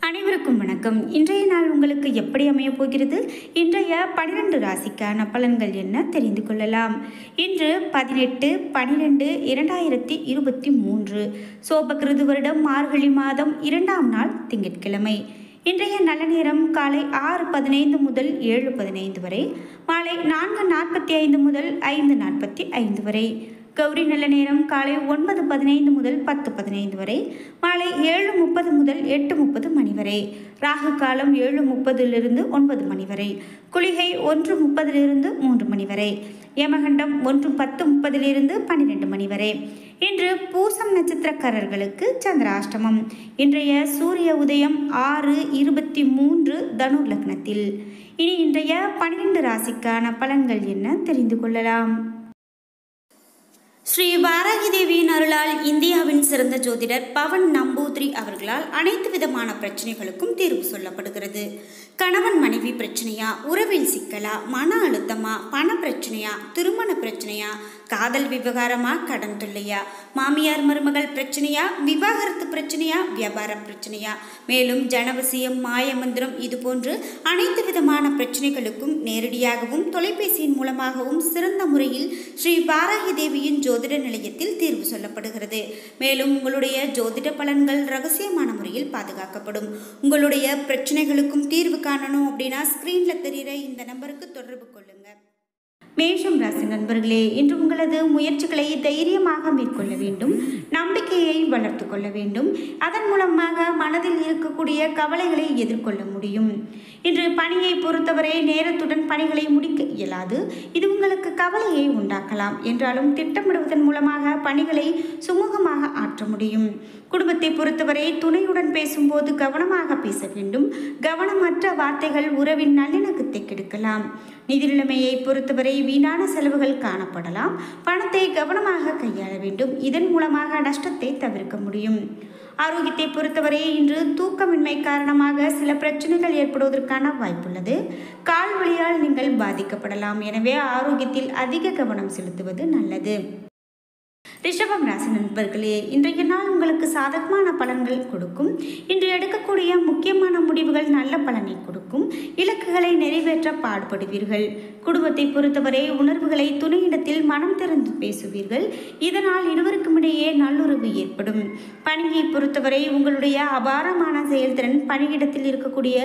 அனைவருக்கும் வணக்கம். இன்றைய நாள் உங்களுக்கு எப்படி அமையப் போகிறது? இன்றைய 12 ராசிக்கான பலன்கள் என்ன தெரிந்து கொள்ளலாம். இன்று 18/12/2023 சோபகிருது வருடம் மார்கழி மாதம் 2ஆம் நாள் திங்கட்கிழமை. இன்றைய நல்ல நேரம் காலை 6:15 முதல் 7:15 வரை, மாலை 4:45 முதல் 5:45 வரை. கௌரி நல்ல நேரம் காலை 9:15 முதல் 10:15 வரை, மாலை 7:30 முதல் 8:30 மணி வரை. ராகு காலம் 7:30 9 மணி வரை. குளிகை 1:30 3 மணி வரை. யமகண்டம் 1:10 12 மணி வரை. இன்று பூசம் நட்சத்திரக்காரர்களுக்கு சந்திராஷ்டமம். இன்றைய சூரிய உதயம் 6:23 தனுர் லக்னத்தில். இனி இன்றைய 12 ராசிக்கான பலன்கள் என்ன தெரிந்து கொள்ளலாம். ஸ்ரீ வாராகி தேவியின் அருளால் இந்தியாவின் சிறந்த ஜோதிடர் பவன் நம்பூதிரி அவர்களால் அனைத்து விதமான பிரச்சனைகளுக்கும் தீர்வு சொல்லப்படுகிறது. கணவன் மனைவி பிரச்சனையா, உறவில் சிக்கலா, மன அழுத்தமா, பண பிரச்சனையா, திருமண பிரச்சனையா, காதல் விவகாரமா, கடன் தொல்லையா, மாமியார் மருமகள் பிரச்சனையா, விவாகரத்து பிரச்சனையா, வியாபார பிரச்சனையா, மேலும் ஜனவசியம், மாயமந்திரம் இது போன்று அனைத்து விதமான பிரச்சனைகளுக்கும் நேரடியாகவும் தொலைபேசியின் மூலமாகவும் சிறந்த முறையில் ஸ்ரீ வாராகி தேவியின் ஜோதிட நிலையத்தில் தீர்வு சொல்லப்படுகிறது. மேலும் உங்களுடைய ஜோதிட பலன்கள் ரகசியமான முறையில் பாதுகாக்கப்படும். உங்களுடைய பிரச்சனைகளுக்கும் தீர்வு காணணும் அப்படின்னா ஸ்கிரீன்ல தெரிகிற இந்த நம்பருக்கு தொடர்பு கொள்ளுங்க. மேஷம் ராசி நண்பர்களே, இன்று உங்களது முயற்சிகளை தைரியமாக மேற்கொள்ள வேண்டும். நம்பிக்கையை வளர்த்து கொள்ள வேண்டும். அதன் மூலமாக மனதில் இருக்கக்கூடிய கவலைகளை எதிர்கொள்ள முடியும். இன்று பணியை பொறுத்தவரை நேரத்துடன் பணிகளை முடிக்க இயலாது. இது உங்களுக்கு கவலையை உண்டாக்கலாம். என்றாலும் திட்டமிடுவதன் மூலமாக பணிகளை சுமூகமாக ஆற்ற முடியும். குடும்பத்தை பொறுத்தவரை துணையுடன் பேசும்போது கவனமாக பேச வேண்டும். கவனமற்ற வார்த்தைகள் உறவின் நல்லிணக்கத்தை கெடுக்கலாம். நிதி நிலைமையை பொறுத்தவரை வீணான செலவுகள் காணப்படலாம். பணத்தை கவனமாக கையாள வேண்டும். இதன் மூலமாக நஷ்டத்தை தவிர்க்க முடியும். ஆரோக்கியத்தை பொறுத்தவரை இன்று தூக்கமின்மை காரணமாக சில பிரச்சனைகள் ஏற்படுவதற்கான வாய்ப்புள்ளது. கால் வலியால் நீங்கள் பாதிக்கப்படலாம். எனவே ஆரோக்கியத்தில் அதிக கவனம் செலுத்துவது நல்லது. ரிஷபம் ராசி நண்பர்களே, இன்றைய நாள் உங்களுக்கு சாதகமான பலன்கள் கொடுக்கும். இன்று எடுக்கக்கூடிய முக்கியமான முடிவுகள் நல்ல பலனை கொடுக்கும். இலக்குகளை நிறைவேற்ற பாடுபடுவீர்கள். குடும்பத்தை பொறுத்தவரை உணர்வுகளை துணையிடத்தில் மனம் திறந்து பேசுவீர்கள். இதனால் இருவருக்கும் இடையே நல்லுறவு ஏற்படும். பணியை பொறுத்தவரை உங்களுடைய அபாரமான செயல்திறன் பணியிடத்தில் இருக்கக்கூடிய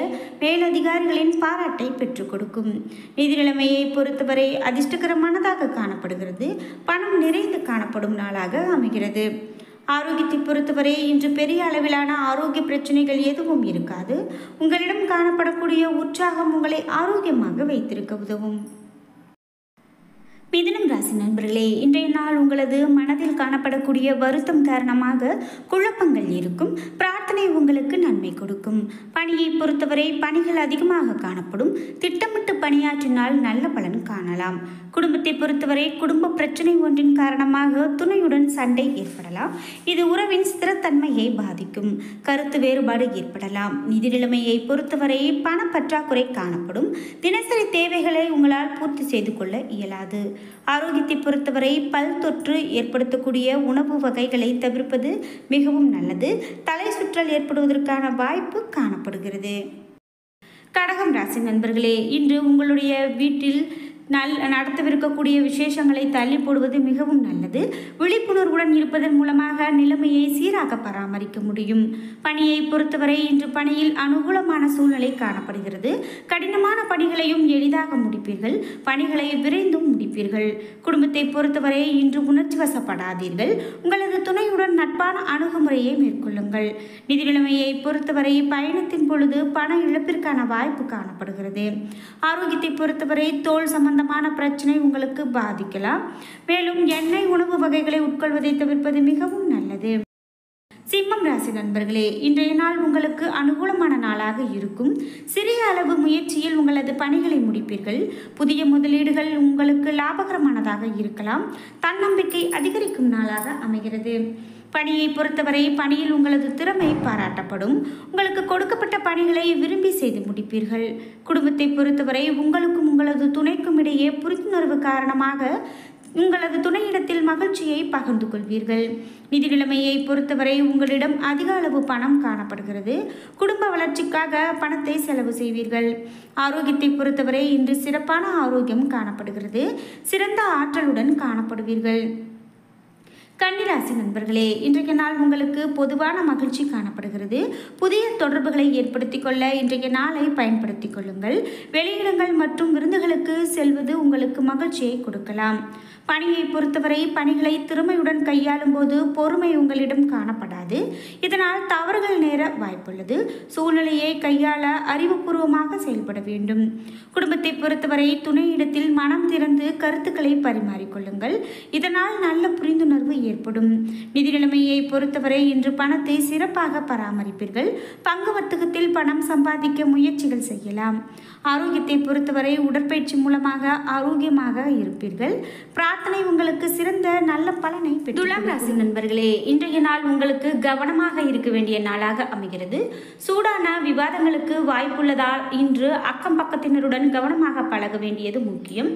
மேலதிகாரிகளின் பாராட்டை பெற்றுக் கொடுக்கும். நிதி நிலைமையை பொறுத்தவரை அதிர்ஷ்டகரமானதாக காணப்படுகிறது. பணம் நிறைந்து காணப்படும் நாளாக அமைகிறது. ஆரோக்கியத்தை பொறுத்தவரை இன்று பெரிய அளவிலான ஆரோக்கிய பிரச்சனைகள் எதுவும் இருக்காது. உங்களிடம் காணப்படக்கூடிய உற்சாகம் உங்களை ஆரோக்கியமாக வைத்திருக்க உதவும். மிதுனம் ராசி நண்பர்களே, இன்றைய நாள் உங்களது மனதில் காணப்படக்கூடிய வருத்தம் காரணமாக குழப்பங்கள் இருக்கும். பிரார்த்தனை உங்களுக்கு நன்மை கொடுக்கும். பணியை பொறுத்தவரை பணிகள் அதிகமாக காணப்படும். திட்டமிட்டு பணியாற்றினால் நல்ல பலன் காணலாம். குடும்பத்தை பொறுத்தவரை குடும்ப பிரச்சனை ஒன்றின் காரணமாக துணையுடன் சண்டை ஏற்படலாம். இது உறவின் ஸ்திரத்தன்மையை பாதிக்கும். கருத்து வேறுபாடு ஏற்படலாம். நிதி நிலைமையை பொறுத்தவரை பணப்பற்றாக்குறை காணப்படும். தினசரி தேவைகளை உங்களால் பூர்த்தி செய்து கொள்ள இயலாது. ஆரோக்கியத்தை பொறுத்தவரை பல் தொற்று ஏற்படுத்தக்கூடிய உணவு வகைகளை தவிர்ப்பது மிகவும் நல்லது. தலை சுற்றல் ஏற்படுவதற்கான வாய்ப்பு காணப்படுகிறது. கடகம் ராசி நண்பர்களே, இன்று உங்களுடைய வீட்டில் நடத்தவிருக்கக்கூடிய விசேஷங்களை தள்ளி போடுவது மிகவும் நல்லது. விழிப்புணர்வுடன் இருப்பதன் மூலமாக நிலைமையை சீராக பராமரிக்க முடியும். பணியை பொறுத்தவரை இன்று பணியில் அனுகூலமான சூழ்நிலை காணப்படுகிறது. கடினமான பணிகளையும் எளிதாக முடிப்பீர்கள். பணிகளை விரைந்தும் முடிப்பீர்கள். குடும்பத்தை பொறுத்தவரை இன்று உணர்ச்சி வசப்படாதீர்கள். உங்களது துணையுடன் நட்பான அணுகுமுறையை மேற்கொள்ளுங்கள். நிதி நிலைமையை பொறுத்தவரை பயணத்தின் பொழுது பண இழப்பிற்கான வாய்ப்பு காணப்படுகிறது. ஆரோக்கியத்தை பொறுத்தவரை தோல் சம்பந்தமான பிரச்சனை உங்களுக்கு பாதிக்கலாம். மேலும் எண்ணெய் உணவு வகைகளை உட்கொள்வதை தவிர்ப்பது மிகவும் நல்லது. சிம்மம் ராசி நண்பர்களே, இன்றைய நாள் உங்களுக்கு அனுகூலமான நாளாக இருக்கும். சிறிய அளவு முயற்சியில் உங்களது பணிகளை முடிப்பீர்கள். புதிய முதலீடுகள் உங்களுக்கு லாபகரமானதாக இருக்கலாம். தன்னம்பிக்கை அதிகரிக்கும் நாளாக அமைகிறது. பணியை பொறுத்தவரை பணியில் உங்களது திறமை பாராட்டப்படும். உங்களுக்கு கொடுக்கப்பட்ட பணிகளை விரும்பி செய்து முடிப்பீர்கள். குடும்பத்தை பொறுத்தவரை உங்களுக்கும் உங்களது துணைக்கும் இடையே புரிந்துணர்வு காரணமாக உங்களது துணையிடத்தில் மகிழ்ச்சியை பகிர்ந்து கொள்வீர்கள். நிதி நிலைமையை பொறுத்தவரை உங்களிடம் அதிக அளவு பணம் காணப்படுகிறது. குடும்ப வளர்ச்சிக்காக பணத்தை செலவு செய்வீர்கள். ஆரோக்கியத்தை பொறுத்தவரை இன்று சிறப்பான ஆரோக்கியம் காணப்படுகிறது. சிறந்த ஆற்றலுடன் காணப்படுவீர்கள். கன்னிராசி நண்பர்களே, இன்றைய நாள் உங்களுக்கு பொதுவான மகிழ்ச்சி காணப்படுகிறது. புதிய தொடர்புகளை ஏற்படுத்திக் கொள்ள இன்றைய நாளை பயன்படுத்திக் கொள்ளுங்கள். வெளியிடங்கள் மற்றும் விருந்துகளுக்கு செல்வது உங்களுக்கு மகிழ்ச்சியை கொடுக்கலாம். பணியை பொறுத்தவரை பணிகளை திறமையுடன் கையாளும் போது பொறுமை உங்களிடம் காணப்படாது. இதனால் தவறுகள் நேர வாய்ப்புள்ளது. சூழ்நிலையை கையாள அறிவுபூர்வமாக செயல்பட வேண்டும். குடும்பத்தை பொறுத்தவரை துணையிடத்தில் மனம் திறந்து கருத்துக்களை பரிமாறிக்கொள்ளுங்கள். இதனால் நல்ல புரிந்துணர்வு ஏற்படும். நிதி நிலைமையை பொறுத்தவரை இன்று பணத்தை சிறப்பாக பராமரிப்பீர்கள். பங்கு வர்த்தகத்தில் பணம் சம்பாதிக்க முயற்சிகள் செய்யலாம். ஆரோக்கியத்தை பொறுத்தவரை உடற்பயிற்சி மூலமாக ஆரோக்கியமாக இருப்பீர்கள். பிரார்த்தனை உங்களுக்கு சிறந்த நல்ல பலனை பெறும். துலாம் ராசி நண்பர்களே, இன்றைய நாள் உங்களுக்கு கவனமாக இருக்க வேண்டிய நாளாக அமைகிறது. சூடான விவாதங்களுக்கு வாய்ப்புள்ளதால் இன்று அக்கம் பக்கத்தினருடன் கவனமாக பழக வேண்டியது முக்கியம்.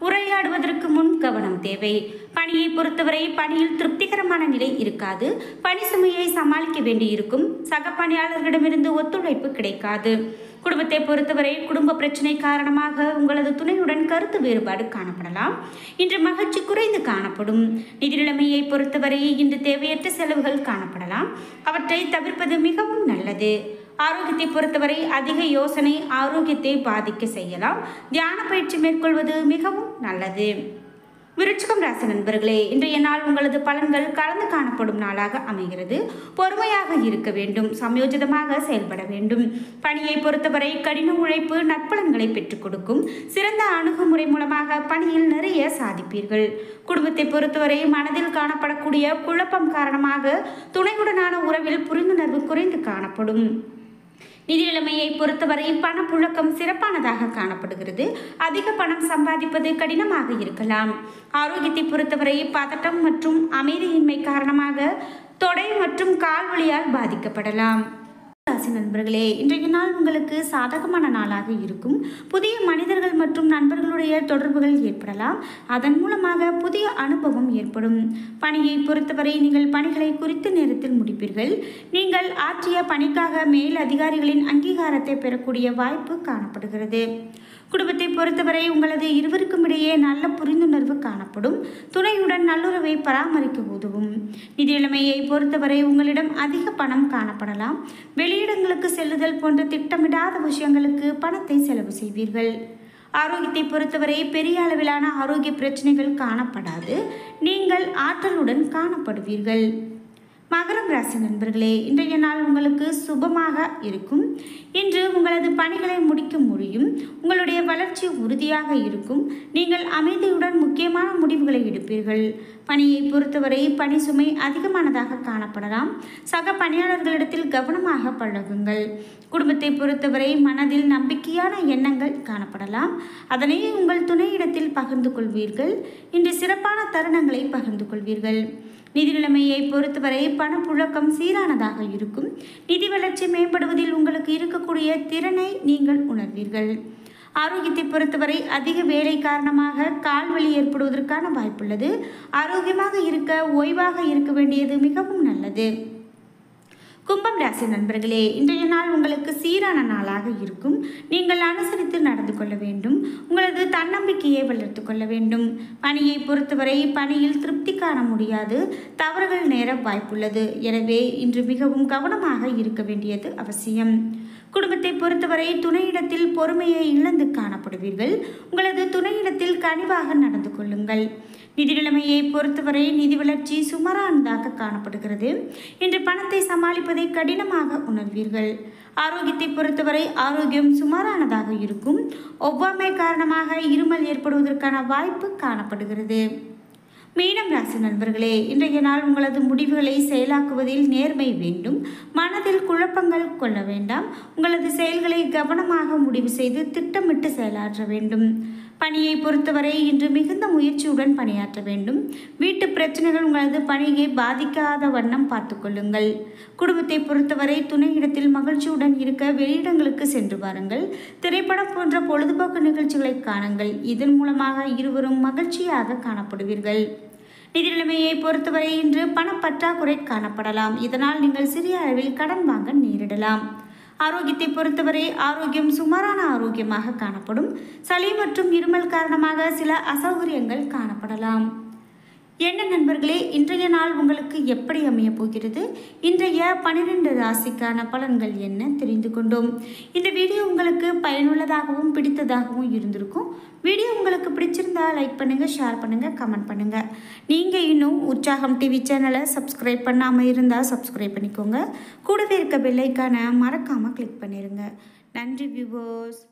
உரையாடுவதற்கு முன் கவனம் தேவை. பணியை பொறுத்தவரை பணியில் திருப்திகரமான நிலை இருக்காது. பணி சுமையை சமாளிக்க வேண்டியிருக்கும். சக பணியாளர்களிடமிருந்து ஒத்துழைப்பு கிடைக்காது. குடும்பத்தை பொறுத்தவரை குடும்ப பிரச்சனை காரணமாக உங்களது துணையுடன் கருத்து வேறுபாடு காணப்படலாம். இன்று மகிழ்ச்சி குறைந்து காணப்படும். நிதி நிலைமையை பொறுத்தவரை இன்று தேவையற்ற செலவுகள் காணப்படலாம். அவற்றை தவிர்ப்பது மிகவும் நல்லது. ஆரோக்கியத்தை பொறுத்தவரை அதிக யோசனை ஆரோக்கியத்தை பாதிக்க செய்யலாம். தியான பயிற்சி மேற்கொள்வது மிகவும் நல்லது. விருச்சிகம் ராசி நண்பர்களே, இன்றைய நாள் உங்களது பலன்கள் கலந்து காணப்படும் நாளாக அமைகிறது. பொறுமையாக இருக்க வேண்டும். சமயோஜிதமாக செயல்பட வேண்டும். பணியை பொறுத்தவரை கடின உழைப்பு நற்பலன்களை பெற்றுக் கொடுக்கும். சிறந்த அணுகுமுறை மூலமாக பணியில் நிறைய சாதிப்பீர்கள். குடும்பத்தை பொறுத்தவரை மனதில் காணப்படக்கூடிய குழப்பம் காரணமாக துணையுடனான உறவில் புரிந்துணர்வு குறைந்து காணப்படும். நிதி நிலைமையை பொறுத்தவரை பணப்புழக்கம் சிறப்பானதாக காணப்படுகிறது. அதிக பணம் சம்பாதிப்பது கடினமாக இருக்கலாம். ஆரோக்கியத்தை பொறுத்தவரை பதட்டம் மற்றும் அமைதியின்மை காரணமாக தொடை மற்றும் கால் வலியால் பாதிக்கப்படலாம். ராசி நண்பர்களே, இன்றைய நாள் உங்களுக்கு சாதகமான நாளாக இருக்கும். புதிய மனிதர்கள் மற்றும் நண்பர்களுடைய தொடர்புகள் ஏற்படலாம். அதன் மூலமாக புதிய அனுபவம் ஏற்படும். பணியை பொறுத்தவரை நீங்கள் பணிகளை குறித்த நேரத்தில் முடிப்பீர்கள். நீங்கள் ஆற்றிய பணிக்காக மேல் அதிகாரிகளின் அங்கீகாரத்தை பெறக்கூடிய வாய்ப்பு காணப்படுகிறது. குடும்பத்தை பொறுத்தவரை உங்களது இருவருக்கும் இடையே நல்ல புரிந்துணர்வு காணப்படும். துணையுடன் நல்லுறவை பராமரிக்க உதவும். நிதி நிலைமையை பொறுத்தவரை உங்களிடம் அதிக பணம் காணப்படலாம். வெளியிடங்களுக்கு செல்லுதல் போன்ற திட்டமிடாத விஷயங்களுக்கு பணத்தை செலவு செய்வீர்கள். ஆரோக்கியத்தை பொறுத்தவரை பெரிய அளவிலான ஆரோக்கிய பிரச்சனைகள் காணப்படாது. நீங்கள் ஆற்றலுடன் காணப்படுவீர்கள். மகரம் ராசி நண்பர்களே, இன்றைய நாள் உங்களுக்கு சுபமாக இருக்கும். இன்று உங்களது பணிகளை முடிக்க முடியும். உங்களுடைய வளர்ச்சி உறுதியாக இருக்கும். நீங்கள் அமைதியுடன் முக்கியமான முடிவுகளை எடுப்பீர்கள். பணியை பொறுத்தவரை பணி சுமை அதிகமானதாக காணப்படலாம். சக பணியாளர்களிடத்தில் கவனமாக பழகுங்கள். குடும்பத்தை பொறுத்தவரை மனதில் நம்பிக்கையான எண்ணங்கள் காணப்படலாம். அதனை உங்கள் துணையிடத்தில் பகிர்ந்து கொள்வீர்கள். இன்று சிறப்பான தருணங்களை பகிர்ந்து கொள்வீர்கள். நிதி நிலைமையை பொறுத்தவரை பணப்புழக்கம் சீரானதாக இருக்கும். நிதி வளர்ச்சி மேம்படுவதில் உங்களுக்கு இருக்கக்கூடிய திறனை நீங்கள் உணர்வீர்கள். ஆரோக்கியத்தை பொறுத்தவரை அதிக வேலை காரணமாக கால்வலி ஏற்படுவதற்கான வாய்ப்புள்ளது. ஆரோக்கியமாக இருக்க ஓய்வாக இருக்க வேண்டியது மிகவும் நல்லது. கும்பம் ராசி நண்பர்களே, இன்றைய நாள் உங்களுக்கு சீரான நாளாக இருக்கும். நீங்கள் அனுசரித்து நடந்து கொள்ள வேண்டும். உங்களது தன்னம்பிக்கையை வளர்த்து கொள்ள வேண்டும். பணியை பொறுத்தவரை பணியில் திருப்தி காண முடியாது. தவறுகள் நேர வாய்ப்புள்ளது. எனவே இன்று மிகவும் கவனமாக இருக்க வேண்டியது அவசியம். குடும்பத்தை பொறுத்தவரை துணையிடத்தில் பொறுமையை இழந்து காணப்படுவீர்கள். உங்களது துணையிடத்தில் கனிவாக நடந்து கொள்ளுங்கள். நிதி நிலைமையை பொறுத்தவரை நிதி வளர்ச்சி சுமாரானதாக காணப்படுகிறது. இன்று பணத்தை சமாளிப்பதை கடினமாக உணர்வீர்கள். ஆரோக்கியத்தை பொறுத்தவரை ஆரோக்கியம் சுமாரானதாக இருக்கும். ஒவ்வாமை காரணமாக இருமல் ஏற்படுவதற்கான வாய்ப்பு காணப்படுகிறது. மீனம் ராசி நண்பர்களே, இன்றைய நாள் உங்களது முடிவுகளை செயலாக்குவதில் நேர்மை வேண்டும். மனதில் குழப்பங்கள் கொள்ள வேண்டாம். உங்களது செயல்களை கவனமாக முடிவு செய்து திட்டமிட்டு செயலாற்ற வேண்டும். பணியை பொறுத்தவரை இன்று மிகுந்த முயற்சியுடன் பணியாற்ற வேண்டும். வீட்டு பிரச்சனைகள் உங்களது பணியை பாதிக்காத வண்ணம் பார்த்து கொள்ளுங்கள். குடும்பத்தை பொறுத்தவரை துணையிடத்தில் மகிழ்ச்சியுடன் இருக்க வெளியிடங்களுக்கு சென்று வாருங்கள். திரைப்படம் போன்ற பொழுதுபோக்கு நிகழ்ச்சிகளை காணுங்கள். இதன் மூலமாக இருவரும் மகிழ்ச்சியாக காணப்படுவீர்கள். நிதி நிலைமையை பொறுத்தவரை இன்று பணப்பற்றாக்குறை காணப்படலாம். இதனால் நீங்கள் சிறிய அளவில் கடன் வாங்க நேரிடலாம். ஆரோக்கியத்தை பொறுத்தவரை ஆரோக்கியம் சுமாரான ஆரோக்கியமாக காணப்படும். சளி மற்றும் இருமல் காரணமாக சில அசௌகரியங்கள் காணப்படலாம். என்ன நண்பர்களே, இன்றைய நாள் உங்களுக்கு எப்படி அமைய போகிறது? இன்றைய 12 ராசிக்கான பலன்கள் என்ன தெரிந்து கொண்டோம். இந்த வீடியோ உங்களுக்கு பயனுள்ளதாகவும் பிடித்ததாகவும் இருந்திருக்கும். வீடியோ உங்களுக்கு பிடிச்சிருந்தா லைக் பண்ணுங்கள், ஷேர் பண்ணுங்கள், கமெண்ட் பண்ணுங்கள். நீங்கள் இன்னும் உற்சாகம் டிவி சேனலை சப்ஸ்கிரைப் பண்ணாமல் இருந்தால் சப்ஸ்கிரைப் பண்ணிக்கோங்க. கூடவே இருக்க பெல் ஐக்கானை மறக்காமல் கிளிக் பண்ணிடுங்க. நன்றி வியூவர்ஸ்.